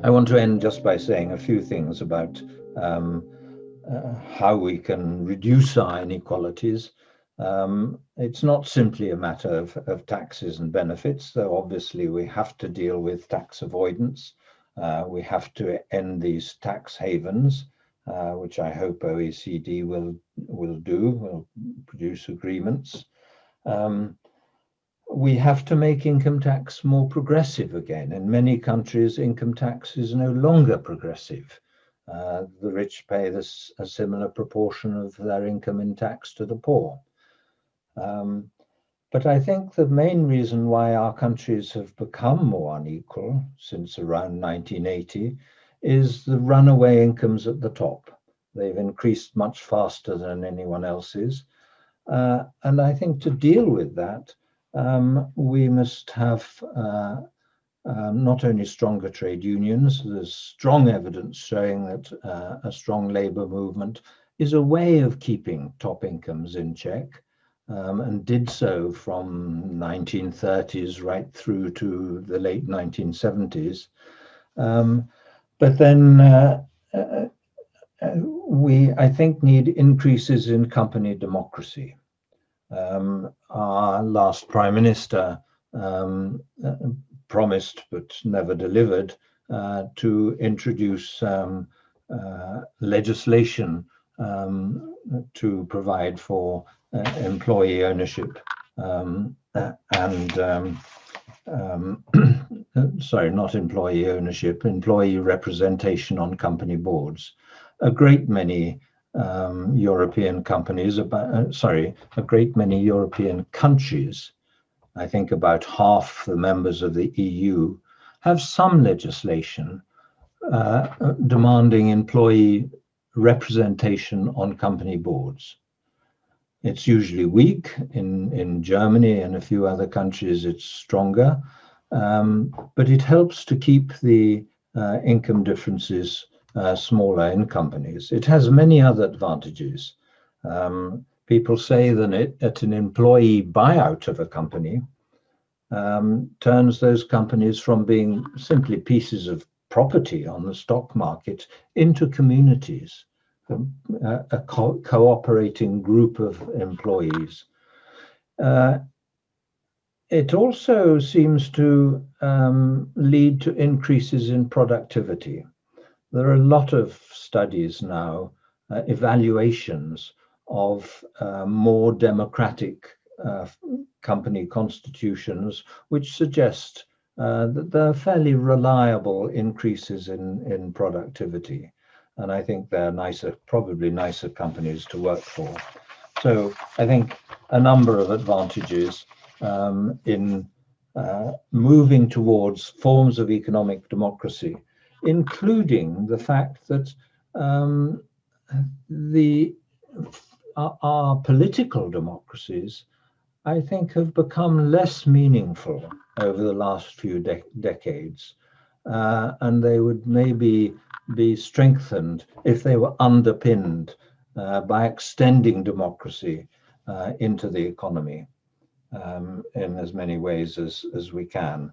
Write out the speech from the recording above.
I want to end just by saying a few things about how we can reduce our inequalities. It's not simply a matter of taxes and benefits, though obviously we have to deal with tax avoidance. We have to end these tax havens, which I hope OECD will produce agreements. We have to make income tax more progressive again. In many countries, income tax is no longer progressive. The rich pay a similar proportion of their income in tax to the poor. But I think the main reason why our countries have become more unequal since around 1980 is the runaway incomes at the top. They've increased much faster than anyone else's. And I think to deal with that, we must have not only stronger trade unions. There's strong evidence showing that a strong labor movement is a way of keeping top incomes in check, and did so from 1930s right through to the late 1970s. But then we, I think, need increases in company democracy. Our last Prime Minister promised but never delivered to introduce legislation to provide for employee ownership sorry, not employee ownership, employee representation on company boards. A great many European companies, a great many European countries, I think about half the members of the EU, have some legislation demanding employee representation on company boards. It's usually weak. In Germany and a few other countries, it's stronger, but it helps to keep the income differences smaller in companies. It has many other advantages. People say that an employee buyout of a company turns those companies from being simply pieces of property on the stock market into communities, a cooperating group of employees. It also seems to lead to increases in productivity. There are a lot of studies now, evaluations of more democratic company constitutions, which suggest that there are fairly reliable increases in productivity. And I think they're probably nicer companies to work for. So I think a number of advantages in moving towards forms of economic democracy, including the fact that our political democracies, I think, have become less meaningful over the last few decades. And they would maybe be strengthened if they were underpinned by extending democracy into the economy in as many ways as we can.